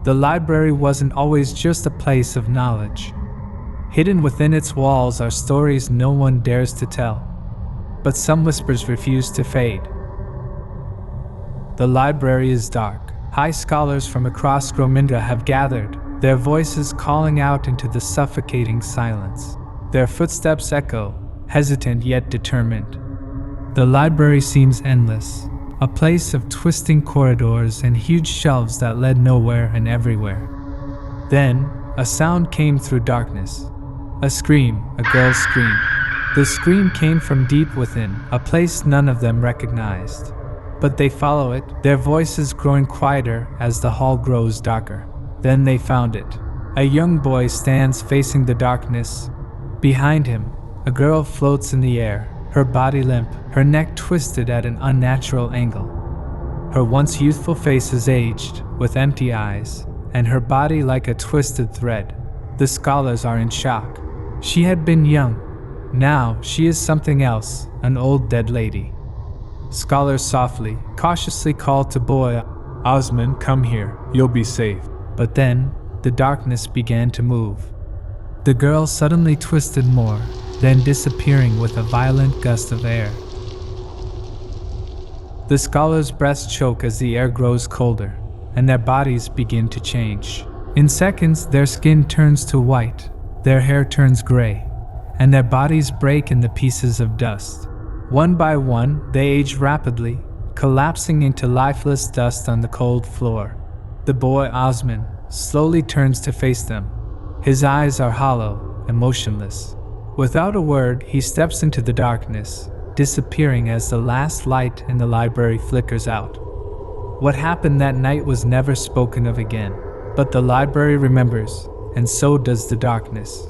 The library wasn't always just a place of knowledge. Hidden within its walls are stories no one dares to tell, but some whispers refuse to fade. The library is dark. High scholars from across GromYndra have gathered, their voices calling out into the suffocating silence. Their footsteps echo, hesitant yet determined. The library seems endless, a place of twisting corridors and huge shelves that led nowhere and everywhere. Then, a sound came through darkness. A scream, a girl's scream. The scream came from deep within, a place none of them recognized. But they follow it, their voices growing quieter as the hall grows darker. Then they found it. A young boy stands facing the darkness. Behind him, a girl floats in the air, her body limp, her neck twisted at an unnatural angle. Her once youthful face is aged, with empty eyes, and her body like a twisted thread. The scholars are in shock. She had been young. Now she is something else, an old dead lady. Scholars softly, cautiously call to boy, "OSMON, come here, you'll be safe." But then, the darkness began to move. The girl suddenly twisted more, then disappearing with a violent gust of air. The scholars' breaths choke as the air grows colder, and their bodies begin to change. In seconds, their skin turns to white, their hair turns gray, and their bodies break into pieces of dust. One by one, they age rapidly, collapsing into lifeless dust on the cold floor. The boy Osmond slowly turns to face them. His eyes are hollow and motionless. Without a word, he steps into the darkness, disappearing as the last light in the library flickers out. What happened that night was never spoken of again, but the library remembers, and so does the darkness.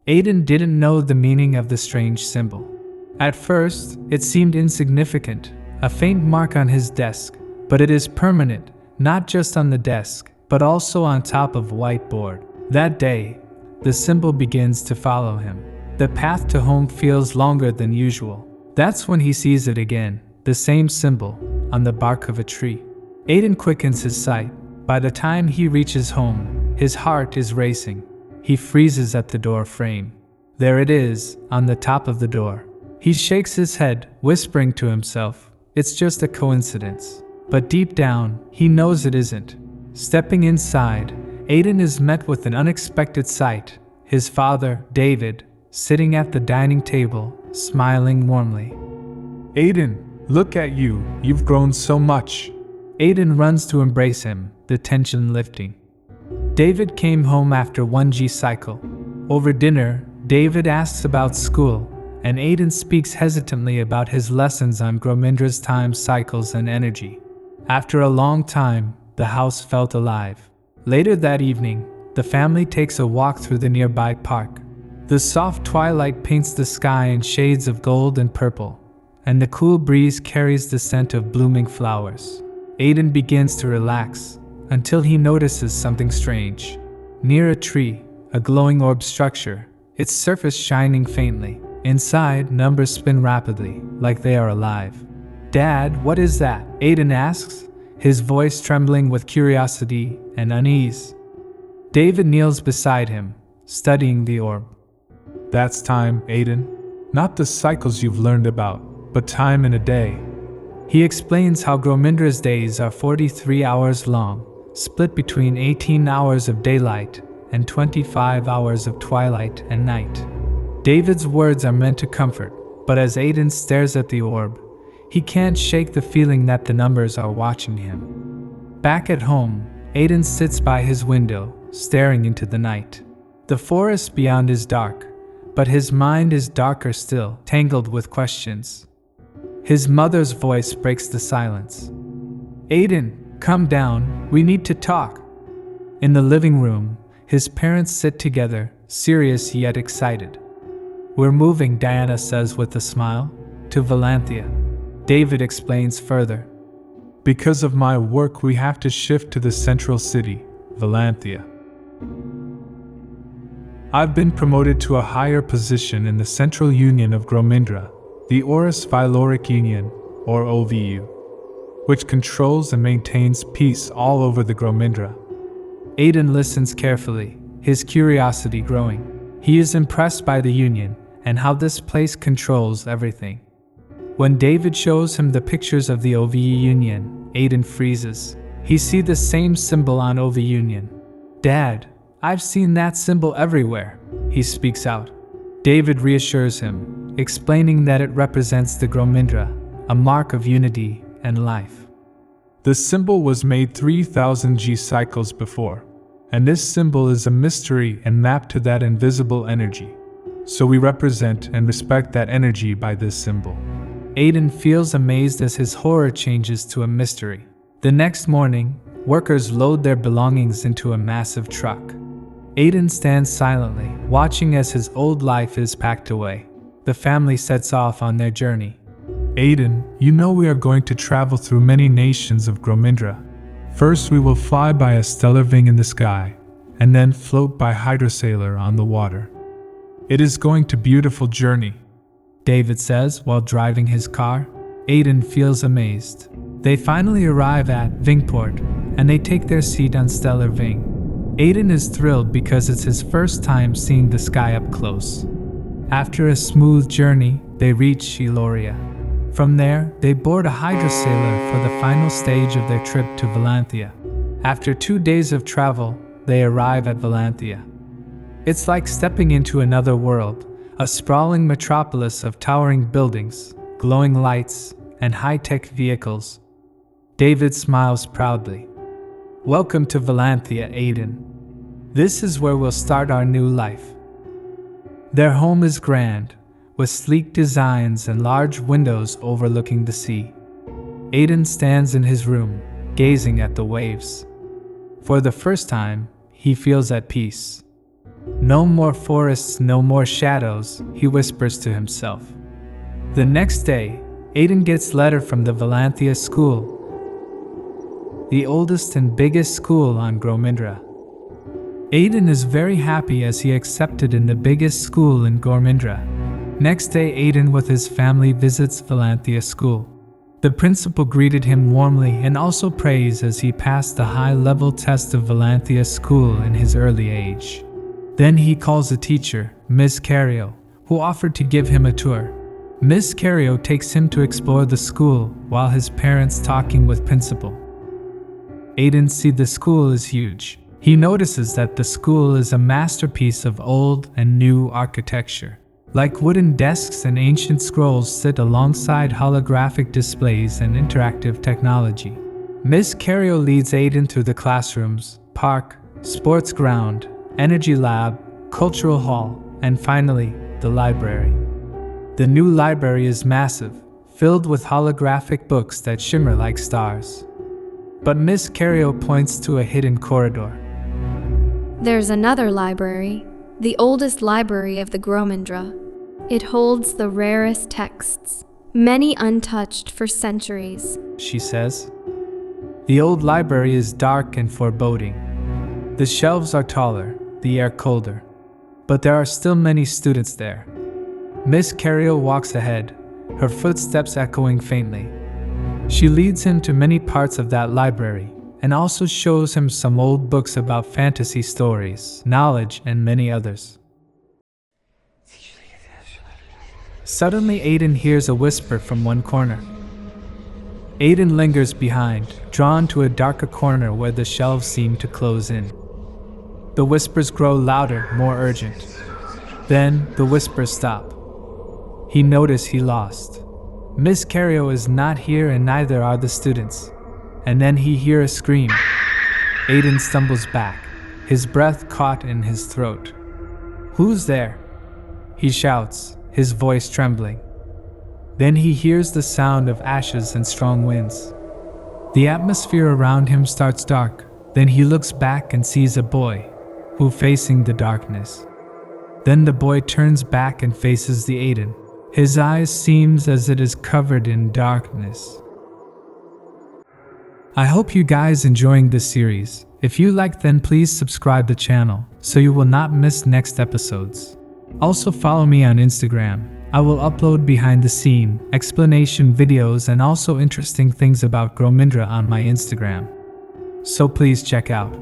Aiden didn't know the meaning of the strange symbol. At first, it seemed insignificant, a faint mark on his desk, but it is permanent, not just on the desk, but also on top of whiteboard. That day, the symbol begins to follow him. The path to home feels longer than usual. That's when he sees it again, the same symbol, on the bark of a tree. Aiden quickens his sight. By the time he reaches home, his heart is racing. He freezes at the door frame. There it is, on the top of the door. He shakes his head, whispering to himself, "It's just a coincidence." But deep down, he knows it isn't. Stepping inside, Aiden is met with an unexpected sight. His father, David, sitting at the dining table, smiling warmly. "Aiden, look at you, you've grown so much." Aiden runs to embrace him, the tension lifting. David came home after 1G cycle. Over dinner, David asks about school, and Aiden speaks hesitantly about his lessons on GromYndra's time cycles and energy. After a long time, the house felt alive. Later that evening, the family takes a walk through the nearby park. The soft twilight paints the sky in shades of gold and purple, and the cool breeze carries the scent of blooming flowers. Aiden begins to relax, until he notices something strange. Near a tree, a glowing orb structure, its surface shining faintly. Inside, numbers spin rapidly, like they are alive. "Dad, what is that?" Aiden asks, his voice trembling with curiosity and unease. David kneels beside him, studying the orb. "That's time, Aiden. Not the cycles you've learned about, but time in a day." He explains how GromYndra's days are 43 hours long, split between 18 hours of daylight and 25 hours of twilight and night. David's words are meant to comfort, but as Aiden stares at the orb, he can't shake the feeling that the numbers are watching him. Back at home, Aiden sits by his window, staring into the night. The forest beyond is dark, but his mind is darker still, tangled with questions. His mother's voice breaks the silence. "Aiden, Come down, we need to talk. In the living room, his parents sit together, serious yet excited. We're moving, Diana says with a smile, to Velanthia. David explains further. Because of my work, we have to shift to the central city, Velanthia. I've been promoted to a higher position in the Central Union of GromYndra, the Oris Phyloric Union, or OVU, which controls and maintains peace all over the GromYndra. Aiden listens carefully, his curiosity growing. He is impressed by the Union and how this place controls everything. When David shows him the pictures of the OVU Union, Aiden freezes. He sees the same symbol on OVU Union. Dad, I've seen that symbol everywhere, he speaks out. David reassures him, explaining that it represents the GromYndra, a mark of unity and life. The symbol was made 3,000 G cycles before, and this symbol is a mystery and mapped to that invisible energy. So we represent and respect that energy by this symbol. Aiden feels amazed as his horror changes to a mystery. The next morning, workers load their belongings into a massive truck. Aiden stands silently, watching as his old life is packed away. The family sets off on their journey. Aiden, you know we are going to travel through many nations of GromYndra. First we will fly by a stellar wing in the sky, and then float by hydrosailor on the water. It is going to be a beautiful journey, David says while driving his car. Aiden feels amazed. They finally arrive at Vingport, and they take their seat on Stellar Ving. Aiden is thrilled because it's his first time seeing the sky up close. After a smooth journey, they reach Shiloria. From there, they board a hydrosailor for the final stage of their trip to Velanthia. After 2 days of travel, they arrive at Velanthia. It's like stepping into another world, a sprawling metropolis of towering buildings, glowing lights, and high-tech vehicles. David smiles proudly. Welcome to Velanthia, Aiden. This is where we'll start our new life. Their home is grand, with sleek designs and large windows overlooking the sea. Aiden stands in his room, gazing at the waves. For the first time, he feels at peace. No more forests, no more shadows, he whispers to himself. The next day, Aiden gets a letter from the Velanthia school, the oldest and biggest school on GromYndra. Aiden is very happy as he accepted in the biggest school in GromYndra. Next day, Aiden with his family visits Velanthia school. The principal greeted him warmly and also praised as he passed the high-level test of Velanthia school in his early age. Then he calls a teacher, Miss Cario, who offered to give him a tour. Miss Cario takes him to explore the school while his parents talking with principal. Aiden sees the school is huge. He notices that the school is a masterpiece of old and new architecture. Like wooden desks and ancient scrolls sit alongside holographic displays and interactive technology. Miss Cario leads Aiden through the classrooms, park, sports ground, energy lab, cultural hall, and finally, the library. The new library is massive, filled with holographic books that shimmer like stars. But Miss Cario points to a hidden corridor. There's another library, the oldest library of the GromYndra. It holds the rarest texts, many untouched for centuries, she says. The old library is dark and foreboding. The shelves are taller, the air colder, but there are still many students there. Miss Cario walks ahead, her footsteps echoing faintly. She leads him to many parts of that library and also shows him some old books about fantasy stories, knowledge, and many others. Suddenly, Aiden hears a whisper from one corner. Aiden lingers behind, drawn to a darker corner where the shelves seem to close in. The whispers grow louder, more urgent. Then, the whispers stop. He notices he lost. Miss Cario is not here and neither are the students. And then he hears a scream. Aiden stumbles back, his breath caught in his throat. Who's there? He shouts, his voice trembling. Then he hears the sound of ashes and strong winds. The atmosphere around him starts dark. Then he looks back and sees a boy, who facing the darkness. Then the boy turns back and faces the Aiden. His eyes seems as it is covered in darkness. I hope you guys enjoying this series. If you like, then please subscribe the channel so you will not miss next episodes. Also follow me on Instagram. I will upload behind the scene, explanation videos and also interesting things about GromYndra on my Instagram. So please check out.